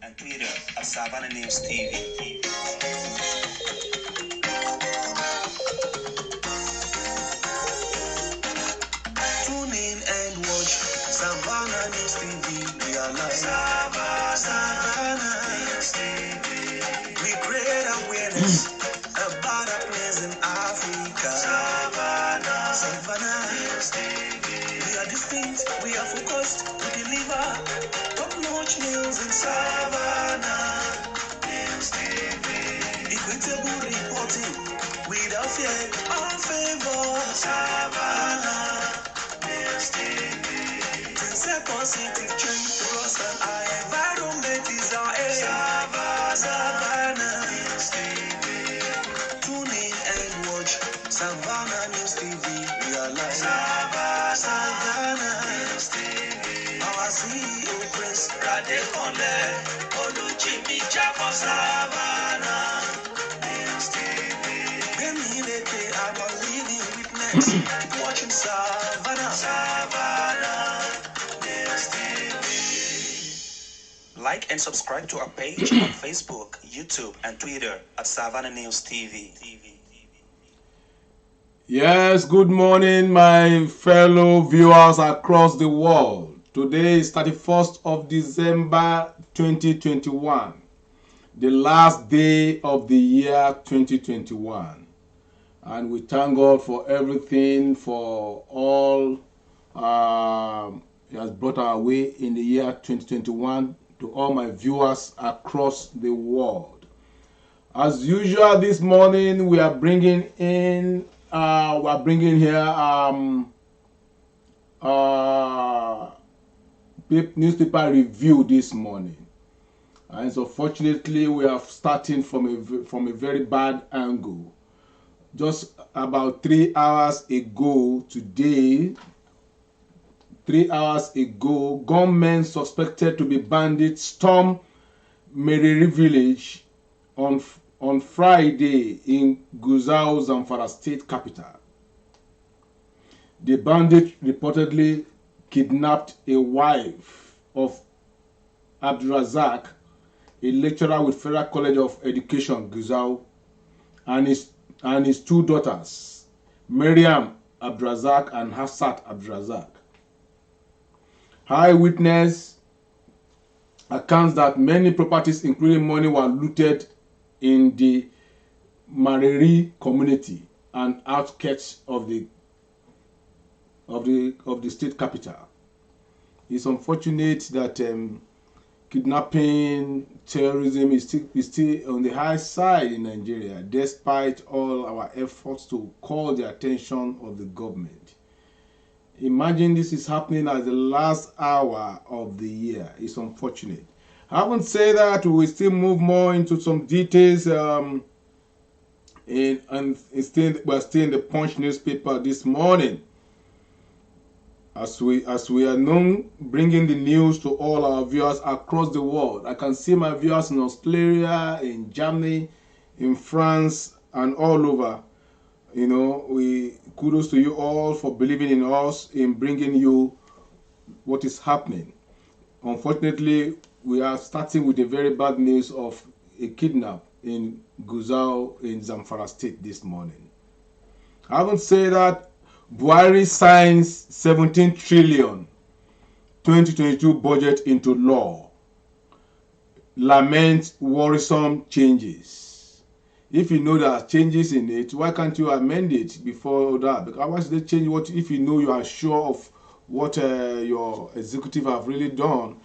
and Twitter at Savannah News TV. Tune in and watch Savannah News TV. We are live. Savannah News TV. We create awareness about our place in Africa. Savannah News TV. We are distinct, we are focused, we deliver top-notch news in Savannah News TV. Equitable reporting without fear or favor. Savannah News TV. Princess positive change for us and our environment is our aim. Savannah News TV. Tune in and watch Savannah News TV. We are live. Savannah News TV. Our CEO Prince Radekonle Oluchimi Chapon. Savannah News TV. Bemileke, I'm a living witness. Keep watching Savannah News TV. Like and subscribe to our page on Facebook, YouTube, and Twitter at Savannah News TV. Yes, good morning, my fellow viewers across the world. Today is 31st of December 2021, the last day of the year 2021. And we thank God for everything, for all He has brought our way in the year 2021, to all my viewers across the world. As usual, this morning we are bringing in newspaper review this morning, and so fortunately we are starting from a very bad angle. Just about 3 hours ago today, 3 hours ago, gunmen suspected to be bandits stormed Meriri village on Friday in Gusau, Zamfara state capital. The bandits reportedly kidnapped a wife of Abdurazak, a lecturer with Federal College of Education, Gusau, and his two daughters, Miriam Abdurazak and Hafsat Abdurazak. Eyewitness accounts that many properties, including money, were looted in the Meriri community and outskirts of the state capital. It's unfortunate that kidnapping, terrorism is still on the high side in Nigeria, despite all our efforts to call the attention of the government. Imagine this is happening at the last hour of the year. It's unfortunate. I won't say that. We will still move more into some details. We're still in the Punch newspaper this morning, as we are known, bringing the news to all our viewers across the world. I can see my viewers in Australia, in Germany, in France, and all over. You know, kudos to you all for believing in us, in bringing you what is happening. Unfortunately, we are starting with the very bad news of a kidnap in Gusau in Zamfara state this morning. I would say that Buhari signs 17 trillion 2022 budget into law. Laments worrisome changes. If you know there are changes in it, why can't you amend it before that? Because why should they change what if you know you are sure of what your executive have really done?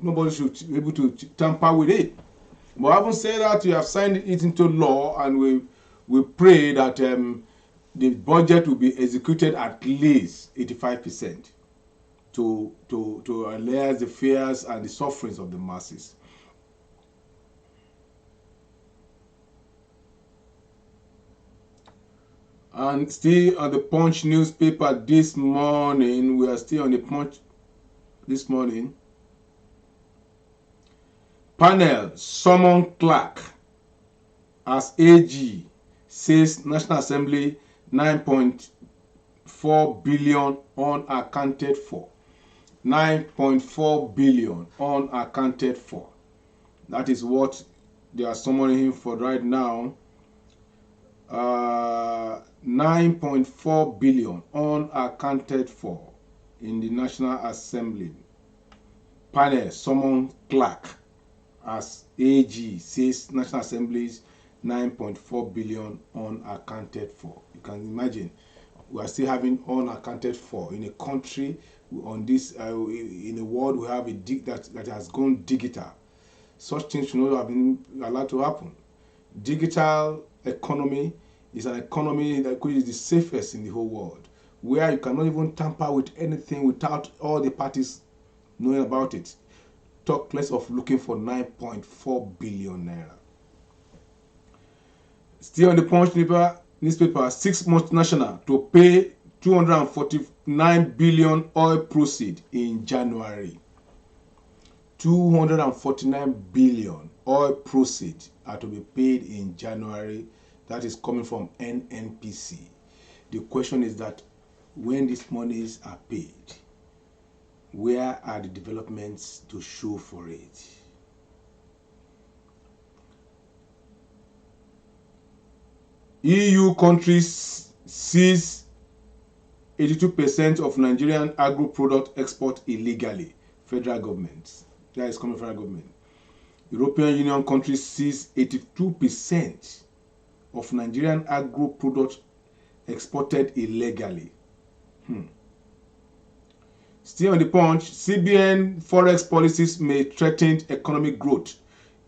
Nobody should be able to tamper with it. But having said that, we have signed it into law, and we pray that the budget will be executed at least 85% to allay the fears and the sufferings of the masses. And still on the Punch newspaper this morning, we are still on the Punch this morning. Panel summon Clark as AG, says National Assembly 9.4 billion unaccounted for. 9.4 billion unaccounted for. That is what they are summoning him for right now. 9.4 billion unaccounted for in the National Assembly. Panel summon Clark as AG, says National Assembly's 9.4 billion unaccounted for. You can imagine, we are still having unaccounted for in a country on this in a world we have that has gone digital. Such things should not have been allowed to happen. Digital economy is an economy that is the safest in the whole world, where you cannot even tamper with anything without all the parties knowing about it. Talk less of looking for 9.4 billion naira. Still on the Punch newspaper, 6 multinational to pay 249 billion oil proceeds in January. 249 billion oil proceeds are to be paid in January. That is coming from NNPC. The question is that when these monies are paid, where are the developments to show for it? EU countries seize 82% of Nigerian agro-product export illegally. Federal government. That is coming from federal government. European Union countries seize 82% of Nigerian agro-product exported illegally. Still on the Punch, CBN forex policies may threaten economic growth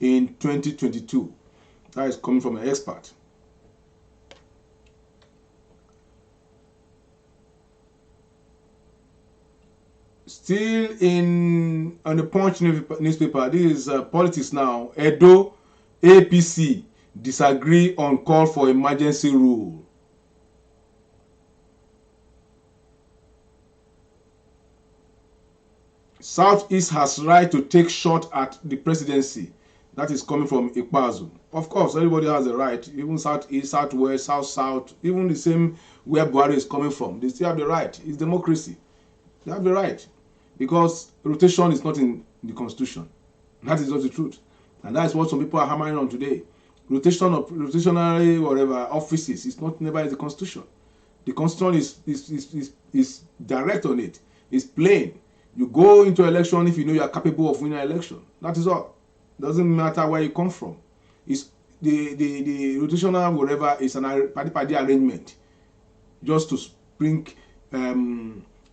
in 2022. That is coming from an expert. Still on the Punch newspaper, this is politics now. Edo APC disagree on call for emergency rule. Southeast has right to take shot at the presidency. That is coming from Ikpazu. Of course, everybody has a right. Even Southeast, Southwest, South, even the same where Buhari is coming from. They still have the right. It's democracy. They have the right. Because rotation is not in the constitution. That is not the truth. And that is what some people are hammering on today. Rotationary whatever offices is not never in the constitution. The constitution is direct on it. It's plain. You go into election if you know you are capable of winning an election. That is all. Doesn't matter where you come from. It's the rotational whatever is an party arrangement just to bring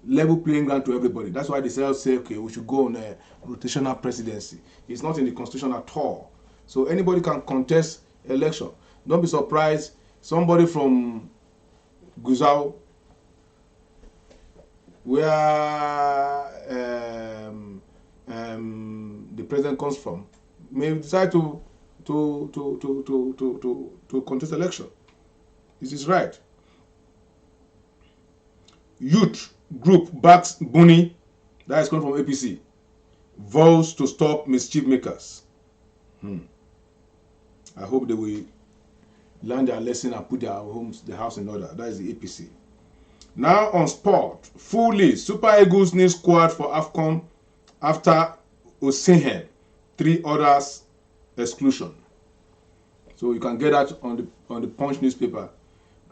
level playing ground to everybody. That's why they say, okay, we should go on a rotational presidency. It's not in the constitution at all. So anybody can contest election. Don't be surprised. Somebody from Guzau, where the president comes from, may decide to contest election. This is right. Youth group backs Buni, that is coming from APC, vows to stop mischief makers. I hope they will learn their lesson and put the house in order. That is the APC. Now on sport, fully Super Eagles need squad for AFCON after Osimhen, 3 others exclusion. So you can get that on the Punch newspaper.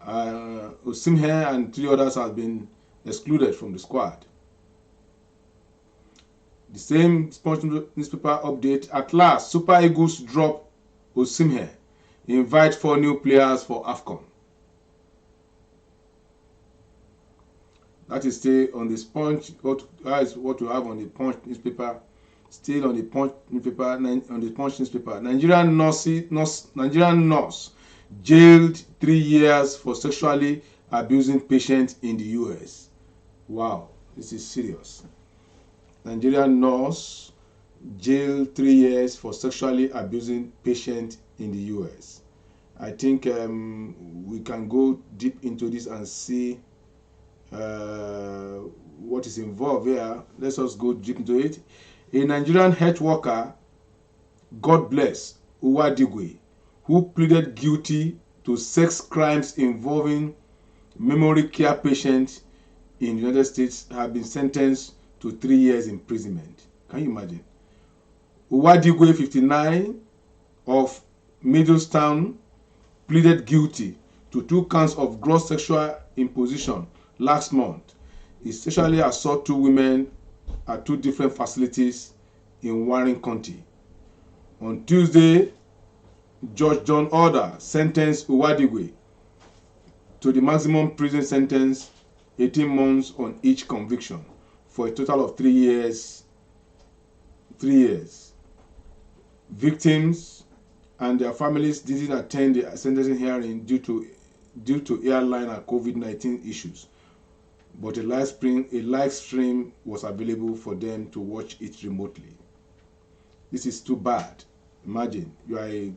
Osimhen and 3 others have been excluded from the squad. The same Punch newspaper update. At last, Super Eagles drop Osimhen, invite 4 new players for AFCON. That is still on this Punch. That is what we have on the Punch newspaper. Still on the Punch newspaper. Nigerian nurse jailed 3 years for sexually abusing patient in the US. Wow, this is serious. Nigerian nurse jailed 3 years for sexually abusing patient in the US. I think we can go deep into this and see what is involved here. Let's just go deep into it. A Nigerian health worker, God bless, Uwadigwe, who pleaded guilty to sex crimes involving memory care patients in the United States, have been sentenced to 3 years imprisonment. Can you imagine? Uwadigwe, 59, of Middletown, pleaded guilty to 2 counts of gross sexual imposition last month. He sexually assaulted 2 women at 2 different facilities in Warren County. On Tuesday, Judge John Order sentenced Uwadigwe to the maximum prison sentence, 18 months on each conviction, for a total of 3 years. 3 years. Victims and their families didn't attend the sentencing hearing due to airline and COVID-19 issues, but a live stream was available for them to watch it remotely. This is too bad. Imagine you are a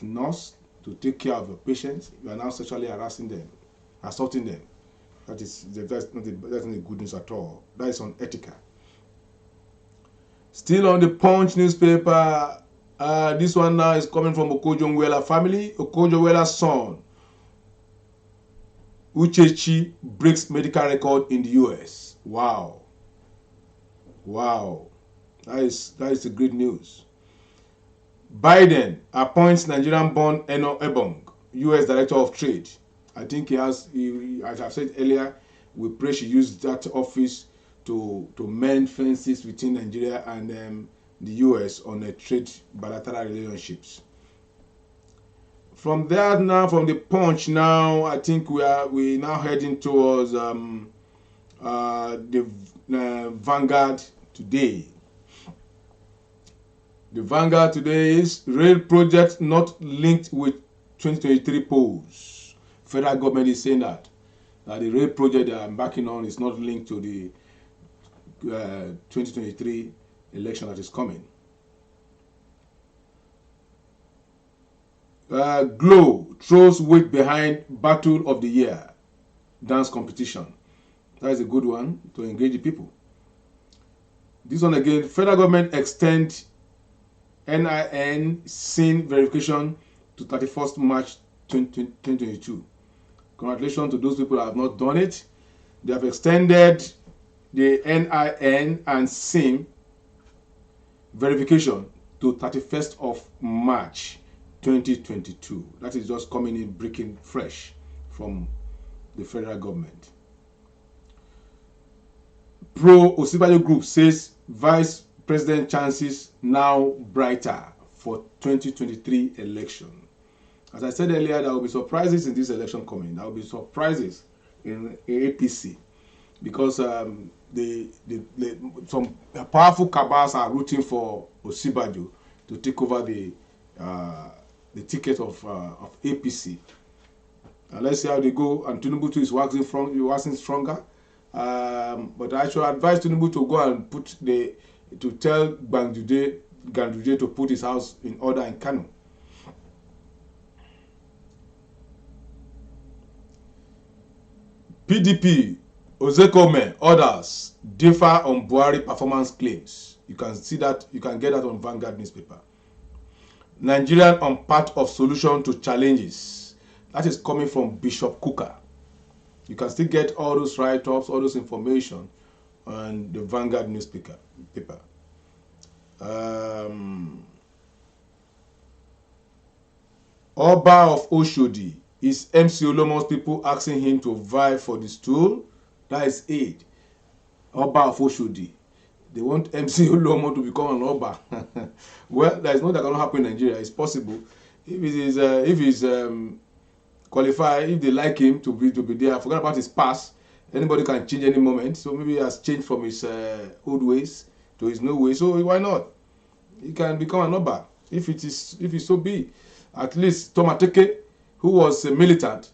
nurse to take care of your patients. You are now sexually harassing them, assaulting them. That's not good news at all. That is unethical. Still on the Punch newspaper, this one now is coming from Okojo-Iweala family. Okojo-Iweala's son, Uchechi, breaks medical record in the US. Wow. That is a great news. Biden appoints Nigerian-born Eno Ebong, US Director of Trade. I think as I've said earlier, we pray she used that office to mend fences between Nigeria and the US on a trade bilateral relationships. From there now, from the Punch now, I think we now heading towards the Vanguard today. The Vanguard today is rail project not linked with 2023 polls. Federal government is saying that the rail project they are embarking on is not linked to the 2023 election that is coming. Glow throws weight behind Battle of the Year dance competition. That is a good one to engage the people. This one again, federal government extend NIN SIN verification to 31st March 2022. Congratulations to those people that have not done it. They have extended the NIN and SIN verification to 31st of March 2022. That is just coming in breaking fresh from the federal government. Pro Osibajo Group says Vice President chances now brighter for 2023 election. As I said earlier, there will be surprises in this election coming. There will be surprises in APC because some powerful cabals are rooting for Osibajo to take over the ticket of APC. And let's see how they go. And Tinubu too is waxing stronger. But I should advise Tinubu to go and to tell Ganduje to put his house in order in Kano. PDP, Ozekome, others differ on Buhari performance claims. You can see that, you can get that on Vanguard newspaper. Nigerian on part of solution to challenges. That is coming from Bishop Kuka. You can still get all those write-ups, all those information on the Vanguard newspaper. Oba of Oshodi, is MC Olomo's people asking him to vie for the stool? That is aid. Oba of Oshodi. They want MC Olomo to become an Oba. Well, there is no that cannot happen in Nigeria. It's possible. If he's qualified, if they like him to be there, forget about his past. Anybody can change any moment. So maybe he has changed from his old ways to his new ways. So why not? He can become an Oba if it so be. At least Tomateke, who was a militant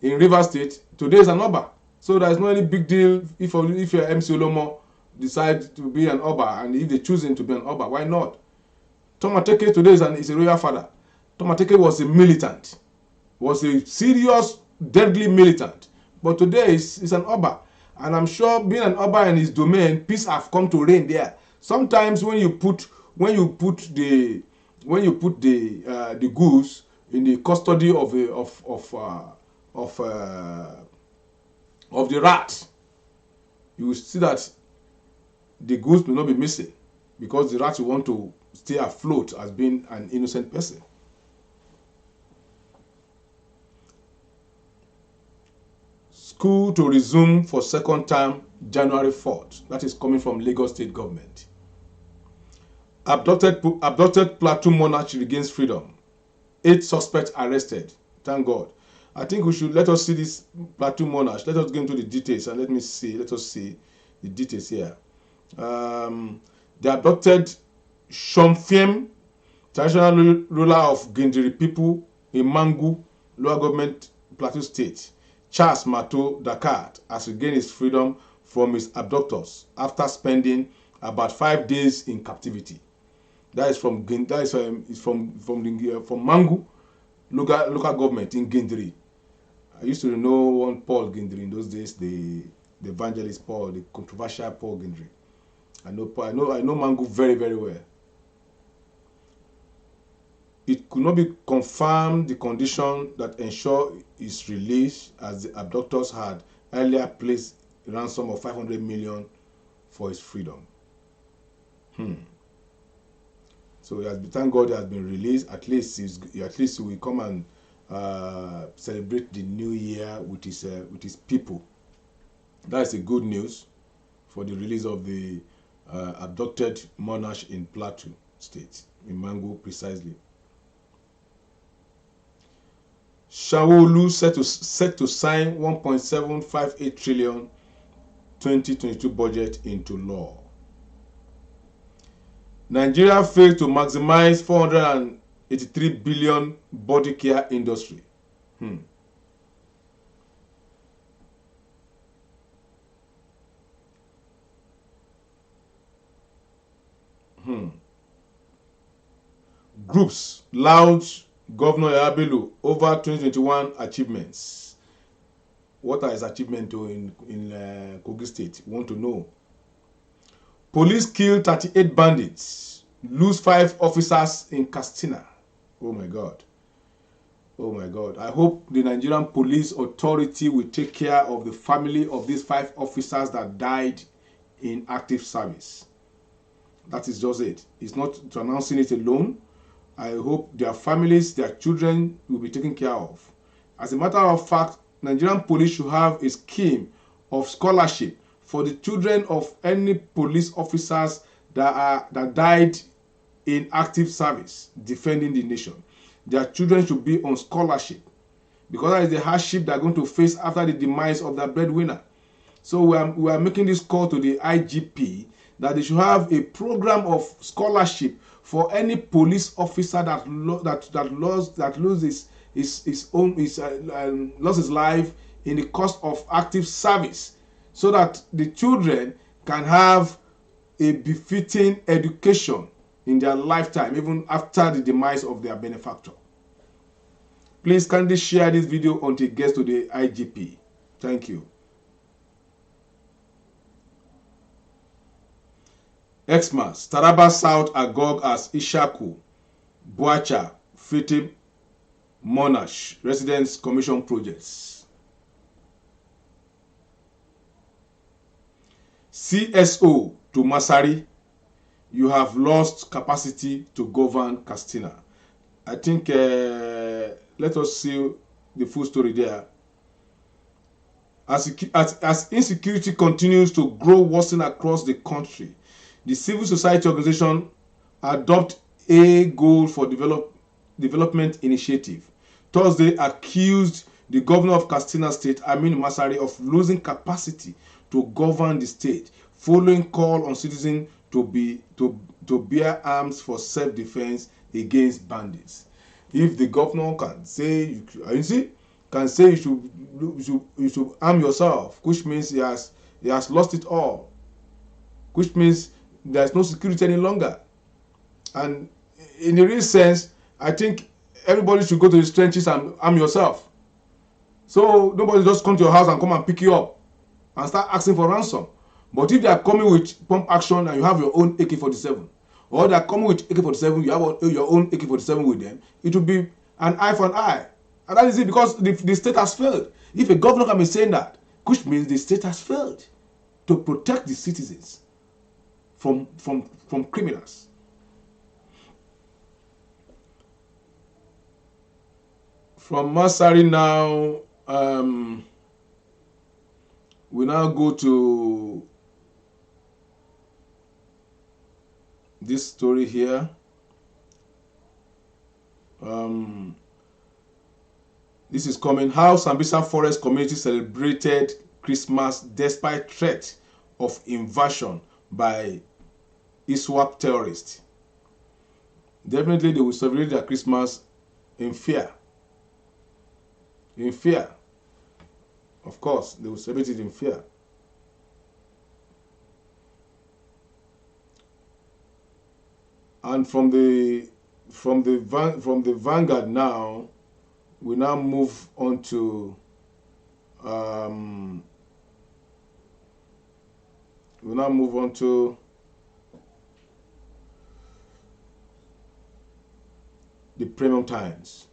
in Rivers State, today is an Oba. So there is no any big deal if MC Olomo decide to be an Oba, and if they choose him to be an Oba, why not? Tomateke today is a royal father. Tomateke was a militant, was a serious, deadly militant, but today is an Oba, and I'm sure being an Oba in his domain, peace have come to reign there. Sometimes when you put the goose in the custody of the rat, you will see that the goose will not be missing because the rat will want to stay afloat as being an innocent person. School to resume for second term January 4th. That is coming from Lagos State government. Abducted Plateau monarch regains freedom. 8 suspects arrested. Thank God. I think we should let us see this Plateau monarch. Let us get into the details and let us see the details here. The abducted Shomfiem, traditional ruler of Gindiri people in Mangu, lower government, Plateau State, Charles Mato Dakar, has regained his freedom from his abductors after spending about 5 days in captivity. That is from Mangu, local government in Gindiri. I used to know one Paul Gindiri in those days, the evangelist Paul, the controversial Paul Gindiri. I know Mangu very, very well. It could not be confirmed the condition that ensured his release, as the abductors had earlier placed a ransom of 500 million for his freedom. So thank God he has been released. At least he will come and celebrate the new year with his people. That is a good news for the release of the abducted monarch in Plateau State, in Mangu precisely. Sanwo-Olu set to sign 1.758 trillion 2022 budget into law. Nigeria failed to maximize 483 billion body care industry. Groups loud Governor Yabelu over 2021 achievements. What are his achievements in Kogi State? We want to know. Police kill 38 bandits, lose 5 officers in Katsina. Oh my God. Oh my God. I hope the Nigerian Police Authority will take care of the family of these 5 officers that died in active service. That is just it. It's not announcing it alone. I hope their families, their children will be taken care of. As a matter of fact, Nigerian police should have a scheme of scholarship for the children of any police officers that died in active service defending the nation. Their children should be on scholarship, because that is the hardship they are going to face after the demise of their breadwinner. So we are making this call to the IGP that they should have a program of scholarship for any police officer that loses lost his life in the course of active service, so that the children can have a befitting education in their lifetime, even after the demise of their benefactor. Please kindly share this video until it gets to the IGP. Thank you. Xmas, Taraba South agog as Ishaku, Buacha, Fiti, Monash, Residents Commission projects. CSO to Masari, you have lost capacity to govern Katsina. I think, let us see the full story there. As insecurity continues to grow worsen across the country, the civil society organization adopt a goal for development initiative. Thursday accused the governor of Katsina State, Aminu Masari, of losing capacity to govern the state, following call on citizens to bear arms for self-defense against bandits. If the governor can say, you should arm yourself, which means he has lost it all, which means there's no security any longer. And in a real sense, I think everybody should go to the trenches and arm yourself. So nobody just come to your house and come and pick you up and start asking for ransom. But if they are coming with pump action and you have your own AK-47, or they are coming with AK-47, you have your own AK-47 with them, it will be an eye for an eye. And that is it, because the state has failed. If a governor can be saying that, which means the state has failed to protect the citizens from criminals. From Masari now, we now go to this story here. This is coming. How Sambisa Forest community celebrated Christmas despite threat of invasion by ISWAP terrorists. Definitely they will celebrate their Christmas in fear. In fear. Of course, they will celebrate it in fear. And from the Vanguard now, we now move on to the Premium Times.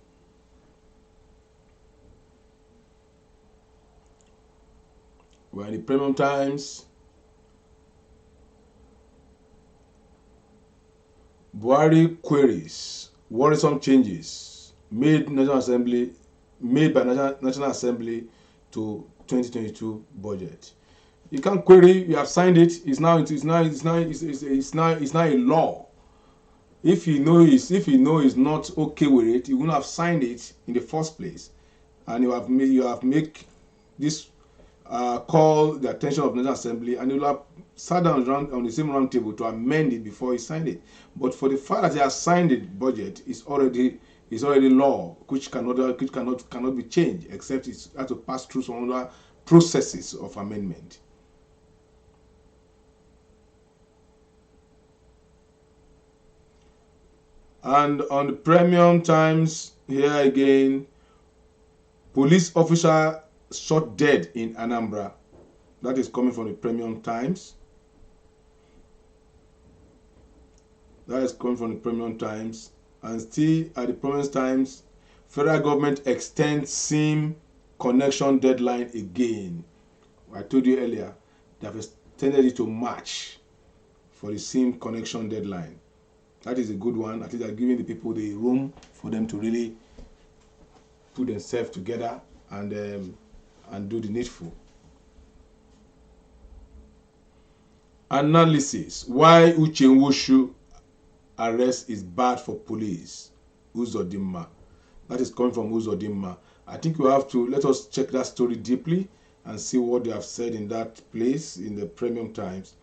We're in the Premium Times. Buhari queries worrisome changes made by National Assembly to 2022 budget. You can't query. You have signed it. It's now a law. If you know he's not okay with it, you wouldn't have signed it in the first place, and you have made this call the attention of the National Assembly, and you will have sat down on the same round table to amend it before he signed it. But for the fact that he has signed the budget, it's already law, which cannot be changed, except it has to pass through some other processes of amendment. And on the Premium Times here again, police officer shot dead in Anambra. That is coming from the Premium Times. That is coming from the Premium Times. And still at the Premium Times, federal government extends SIM connection deadline again. I told you earlier, they have extended it to March for the SIM connection deadline. That is a good one. At least they're giving the people the room for them to really put themselves together and do the needful. Analysis: why Uche Nwoshu arrest is bad for police. Uzodimma. That is coming from Uzodimma. I think we have to let us check that story deeply and see what they have said in that place in the Premium Times.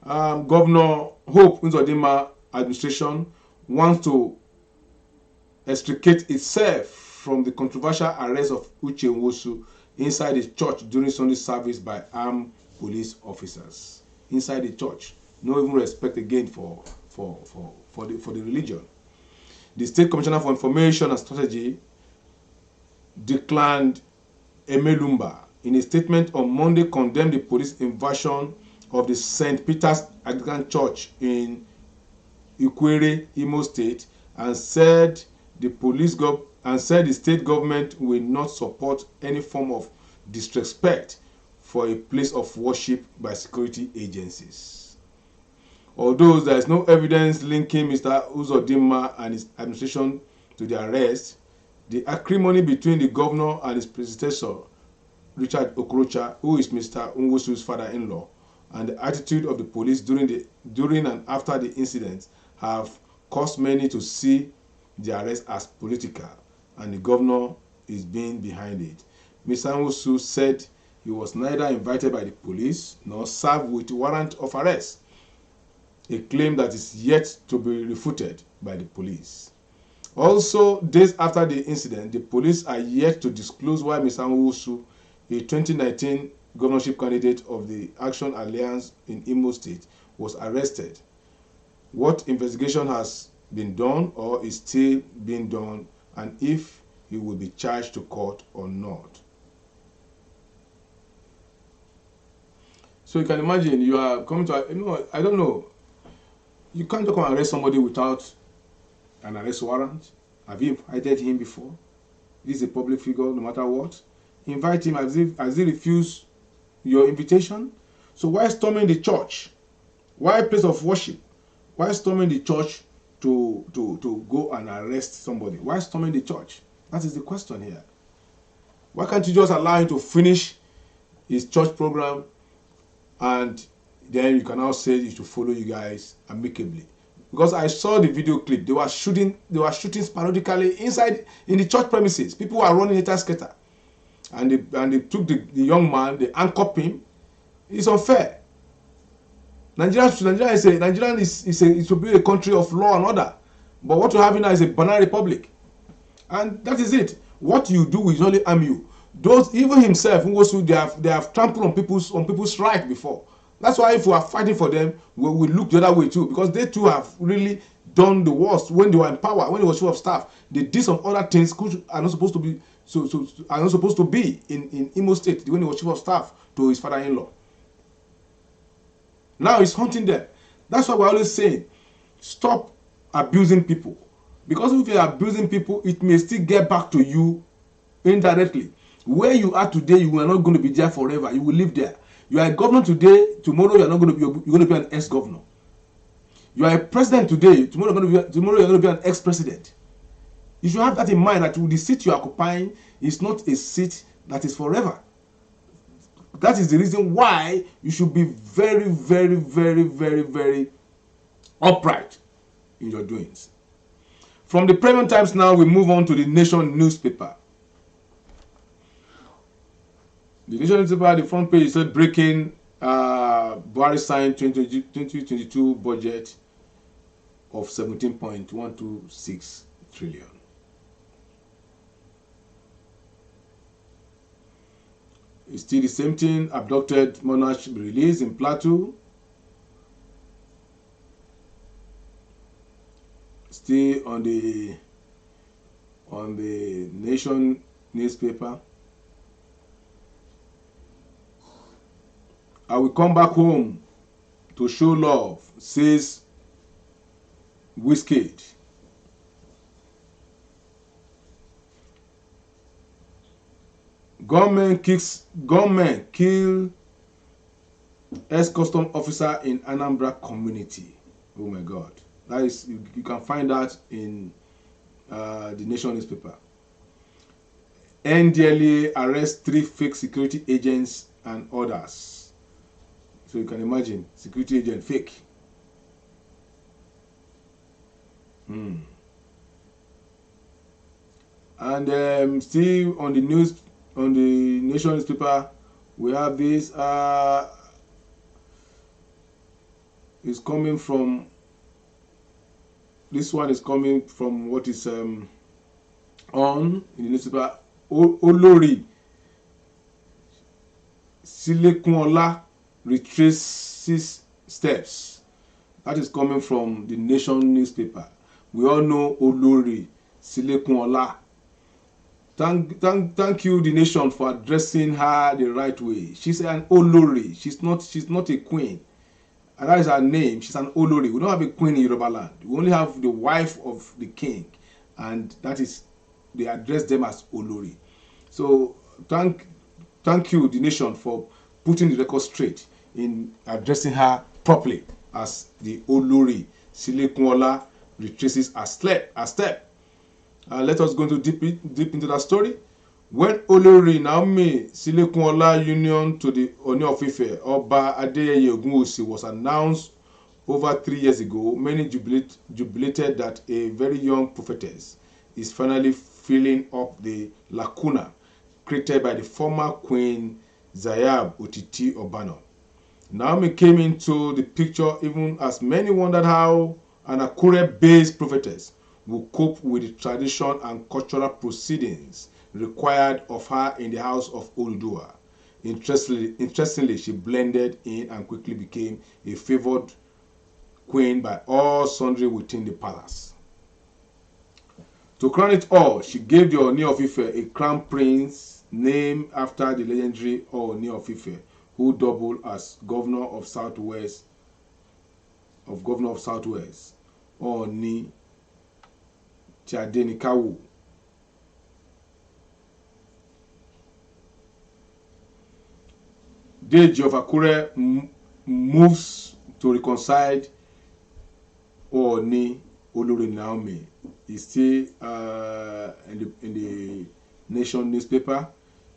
Governor Hope Uzodimma administration wants to extricate itself from the controversial arrest of Uche Nwoshu inside the church during Sunday service by armed police officers. Inside the church, no even respect again for the religion. The State Commissioner for Information and Strategy declined Emelumba in a statement on Monday condemned the police invasion of the St. Peter's Anglican Church in Ikwere, Imo State, and said the state government will not support any form of disrespect for a place of worship by security agencies. Although there is no evidence linking Mr. Uzodimma and his administration to the arrest, the acrimony between the governor and his predecessor, Richard Okorocha, who is Mr. Nwoshu's father-in-law, and the attitude of the police during and after the incident have caused many to see the arrest as political, and the governor is being behind it. Mr. Nwoshu said he was neither invited by the police nor served with warrant of arrest, a claim that is yet to be refuted by the police. Also, days after the incident, the police are yet to disclose why Mr. Nwoshu, a 2019 governorship candidate of the Action Alliance in Imo State, was arrested. What investigation has been done or is still being done, and if he will be charged to court or not. So you can imagine you are coming to, I don't know, you can't just come and arrest somebody without an arrest warrant. Have you invited him before? This is a public figure, no matter what. Invite him as he refused your invitation. So why storming the church? Why place of worship? Why storming the church to go and arrest somebody? Why storming the church? That is the question here. Why can't you just allow him to finish his church program, and then you can now say he should follow you guys amicably? Because I saw the video clip. They were shooting sporadically inside in the church premises. People were running a skater, and they took the young man, they handcuffed him. It's unfair. Nigeria is to be a country of law and order, but what you have now is a banana republic, and that is it. What you do will only harm you. Those, even himself, they have trampled on people's right before. That's why if we are fighting for them, we look the other way too, because they too have really done the worst when they were in power, when they were chief of staff. They did some other things which are not supposed to be are not supposed to be in Imo State when he was chief of staff to his father-in-law. Now he's hunting them. That's why we're always saying, stop abusing people. Because if you're abusing people, it may still get back to you indirectly. Where you are today, you are not going to be there forever. You will live there. You are a governor today, tomorrow you're going to be an ex-governor. You are a president today, tomorrow you're going to be an ex-president. You should have that in mind, that the seat you are occupying is not a seat that is forever. That is the reason why you should be very, very, very, very, very upright in your doings. From the Premium Times now, we move on to the Nation newspaper. The Nation newspaper, the front page said, breaking Buhari signed 2022 budget of 17.126 trillion. It's still the same thing. Abducted monarch released in Plateau. Still on the Nation newspaper. I will come back home to show love, says Wizkid. Gunmen kill ex-custom officer in Anambra community. Oh my God. That is, you can find that in the Nation newspaper. NDLA arrests 3 fake security agents and others. So you can imagine, security agent fake. And still on the news, on the Nation newspaper, we have this. Is coming from. This one is coming from what is on in the newspaper. Olori Silekunla retraces steps. That is coming from the Nation newspaper. We all know Olori Silekunla. Thank you, the Nation, for addressing her the right way. She's an Olori. She's not a queen. And that is her name. She's an Olori. We don't have a queen in Yoruba land. We only have the wife of the king. And that is, they address them as Olori. So thank you, the Nation, for putting the record straight in addressing her properly as the Olori. Silekunla retraces a step. Let us go into deep into that story. When Olori Naomi Silekunla union to the Oni of Ife, Oba Adeyeye Ogunwusi, was announced over 3 years ago, many jubilated that a very young prophetess is finally filling up the lacuna created by the former Queen Zainab Otiti Obano. Naomi came into the picture even as many wondered how an Akure-based prophetess will cope with the tradition and cultural proceedings required of her in the house of Oduduwa. Interestingly, she blended in and quickly became a favored queen by all sundry within the palace. To crown it all, she gave the Oni of Ife a crown prince named after the legendary Oni of Ife, who doubled as governor of Southwest, Oni Chiadenikawu. Deji of Akure moves to reconcile Oni Olori Naomi. Is still in Nation newspaper.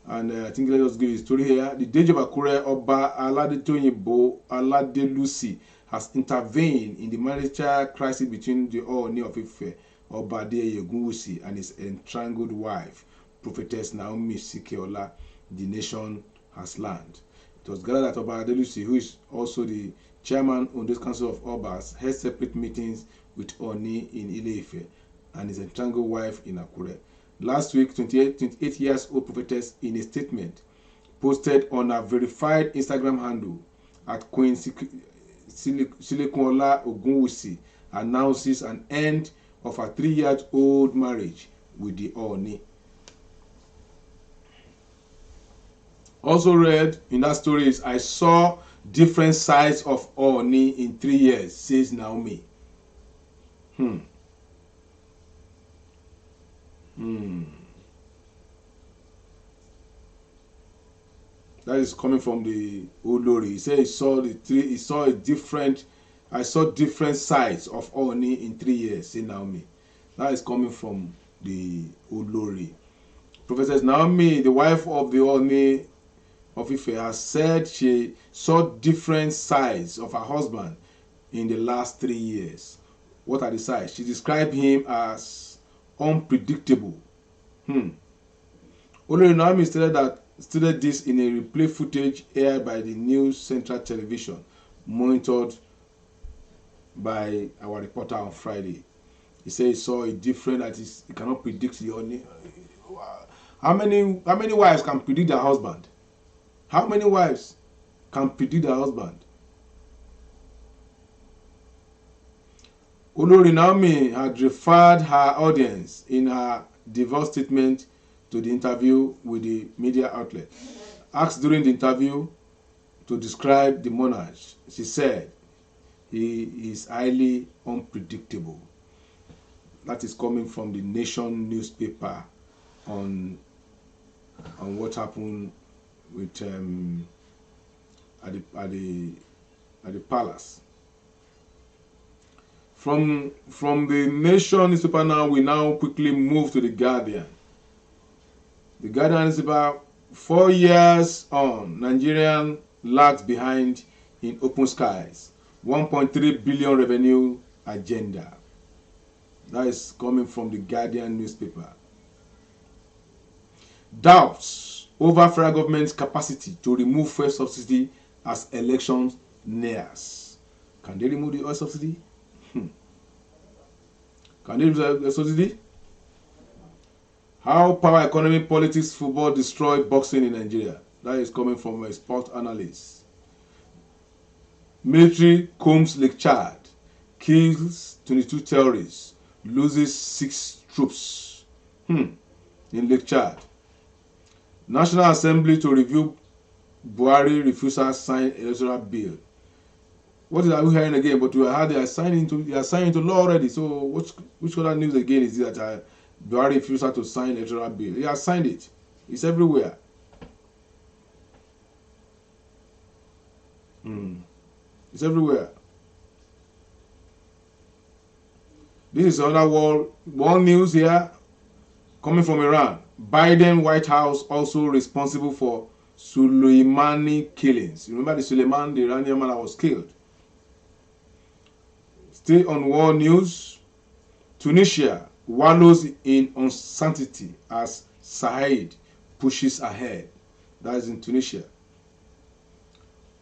And I think let us give a story here. The Deji of Akure, Oba Aladetoyinbo Aladelusi, has intervened in the marital crisis between the Ooni of Ife, Oba Adeyegunwusi, and his entrangled wife, Prophetess Naomi Sikeola. The Nation has learned. It was gathered that Oba Adelusi, who is also the chairman on this Council of Obas, held separate meetings with Ooni in Ile-Ife and his entrangled wife in Akure. Last week, 28 years old prophetess, in a statement posted on a verified Instagram handle at Queen Silekunola Ogunwusi, announces an end of a 3-year-old marriage with the Ooni. Also read in that story is, I saw different sides of Ooni in 3 years, says Naomi. That is coming from the Olori. He said he saw I saw different sides of Ooni in 3 years, say Naomi. That is coming from the Olori. Prophetess Naomi, the wife of the Ooni of Ife, has said she saw different sides of her husband in the last 3 years. What are the sides? She described him as unpredictable. Olori Naomi stated this in a replay footage aired by the News Central Television, monitored by our reporter on Friday. He said he saw a different, that is, he cannot predict the Ooni. How many wives can predict their husband? How many wives can predict their husband? Olori Naomi had referred her audience in her divorce statement to the interview with the media outlet. Asked during the interview to describe the monarch, she said he is highly unpredictable. That is coming from the Nation newspaper on what happened with at the palace. From the Nation newspaper now, we now quickly move to the Guardian. The Guardian is about 4 years on. Nigerian lags behind in open skies. 1.3 billion revenue agenda. That is coming from the Guardian newspaper. Doubts over federal government's capacity to remove fuel subsidy as elections nears. Can they remove the oil subsidy? Can they remove the subsidy? How power economy, politics, football destroy boxing in Nigeria. That is coming from a sport analyst. Military combs Lake Chad, kills 22 terrorists, loses 6 troops in Lake Chad. National Assembly to review Buhari refusal sign electoral bill. What are we hearing again? But we heard they are signing into law already. So which other news again is that Buhari refusal to sign electoral bill? He has signed it. It's everywhere. It's everywhere. This is another world news here coming from Iran. Biden White House also responsible for Soleimani killings. You remember the Suleiman, the Iranian man that was killed. Still on world news, Tunisia wallows in uncertainty as Said pushes ahead. That is in Tunisia.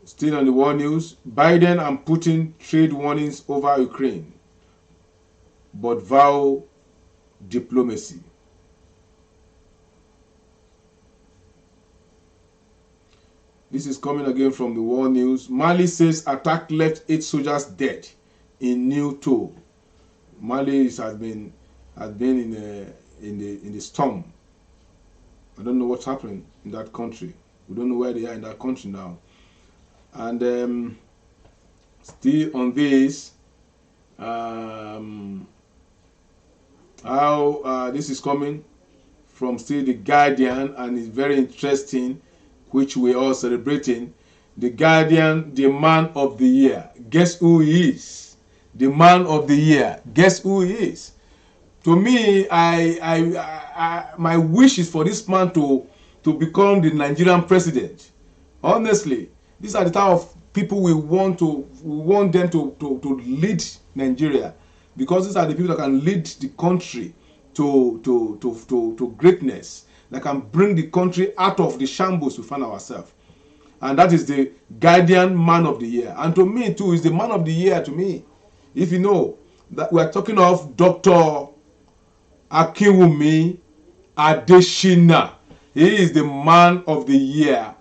Still on the world news, Biden and Putin trade warnings over Ukraine, but vow diplomacy. This is coming again from the world news. Mali says attack left 8 soldiers dead in new toll. Mali has been in the storm. I don't know what's happening in that country. We don't know where they are in that country now. And still on this, how this is coming from still the Guardian, and it's very interesting, which we are celebrating. The Guardian, the man of the year. Guess who he is? The man of the year. Guess who he is? To me, I my wish is for this man to become the Nigerian president. Honestly, these are the type of people we want them to lead Nigeria, because these are the people that can lead the country to greatness, that can bring the country out of the shambles we find ourselves. And that is the guardian man of the year. And to me too, is the man of the year to me. If you know that we are talking of Dr. Akinwumi Adeshina. He is the man of the year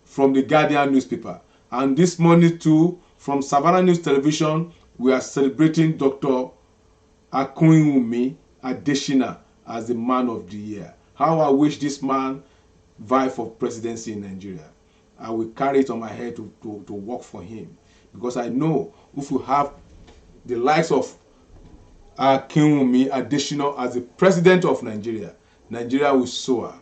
from the Guardian newspaper. And this morning too, from Savannah News Television, we are celebrating Dr. Akinwumi Adeshina as the man of the year. How I wish this man vie for presidency in Nigeria. I will carry it on my head to work for him, because I know if we have the likes of Akinwumi Adeshina as the president of Nigeria, Nigeria will soar.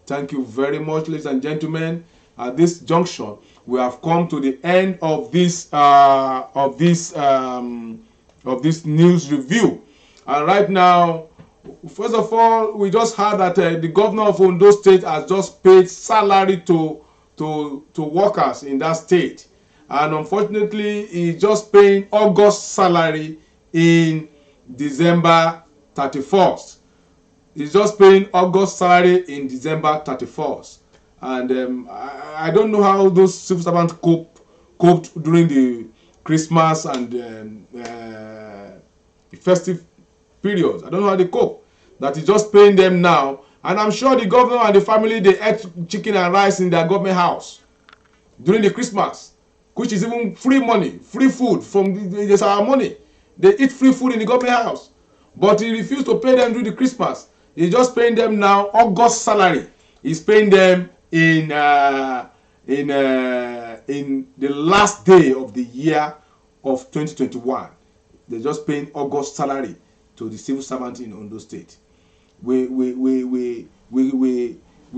Thank you very much, ladies and gentlemen. At this junction, we have come to the end of this news review. And right now, first of all, we just heard that the governor of Ondo State has just paid salary to workers in that state, and unfortunately he's just paying August salary in December 31st. He's just paying August salary in December 31st, and I don't know how those civil servants coped during the Christmas and the festive periods. I don't know how they cope, that he's just paying them now. And I'm sure the governor and the family, they ate chicken and rice in their government house during the Christmas, which is even free money, free food from it's our money. They eat free food in the government house. But he refused to pay them during the Christmas. He's just paying them now August salary. He's paying them in the last day of the year of 2021. They're just paying August salary to the civil servant in Ondo State. We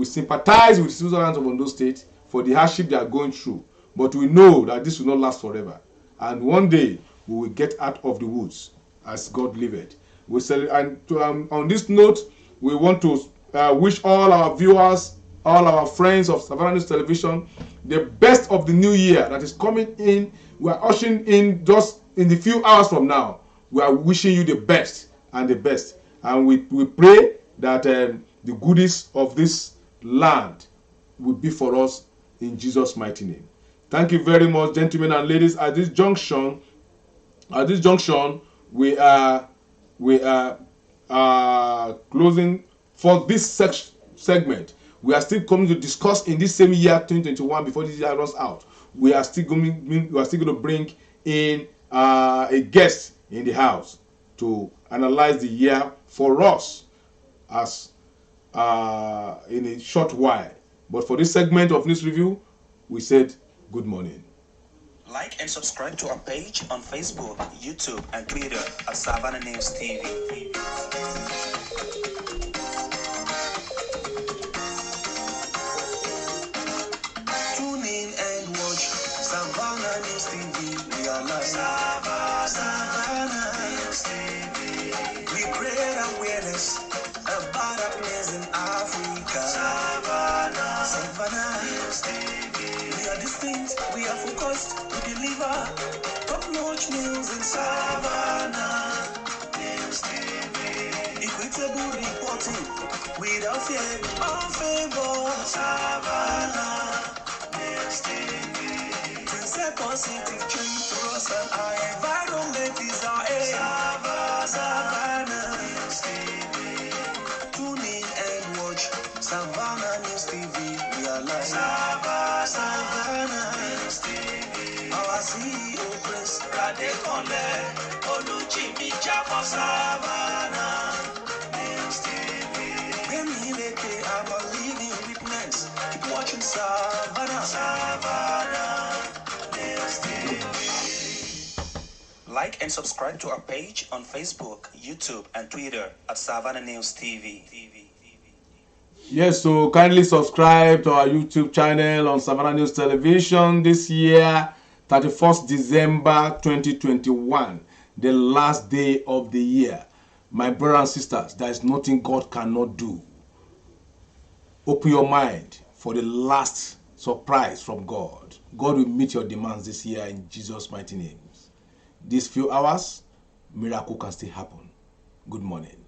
sympathize with the civil servants of Ondo State for the hardship they are going through, but we know that this will not last forever, and one day we will get out of the woods as God liveth. On this note, we want to wish all our viewers, all our friends of Savannah News Television, the best of the new year that is coming in. We are ushering in just in the few hours from now. We are wishing you the best and the best. And we pray that the goodies of this land will be for us in Jesus' mighty name. Thank you very much, gentlemen and ladies. At this junction, we are closing for this segment. We are still coming to discuss in this same year 2021 before this year runs out. We are still going to bring in a guest in the house to analyze the year for us as in a short while. But for this segment of news review, we said good morning. Like and subscribe to our page on Facebook, YouTube, and Twitter at Savannah News TV. Tune in and watch Savannah News TV. We are live. Savannah News TV. We create awareness about our place in Africa. Savannah News TV. We are distinct, we are focused, we deliver top-notch news in Savannah News TV. Equitable reporting without fear or favor. Savannah News TV. To set positive change for us and our environment is our aim. Savannah News TV. Tune in and watch Savannah News TV. We are live. Savannah News TV. Our CEO Prince Radekonle Oluchimi Chako. Savannah News TV. I'm a living witness. Keep watching Savannah. Savannah News TV. Like and subscribe to our page on Facebook, YouTube, and Twitter at Savannah News TV. Yes, so kindly subscribe to our YouTube channel on Savannah News Television this year, 31st December 2021, the last day of the year. My brothers and sisters, there is nothing God cannot do. Open your mind for the last surprise from God. God will meet your demands this year in Jesus' mighty name. These few hours, miracle can still happen. Good morning.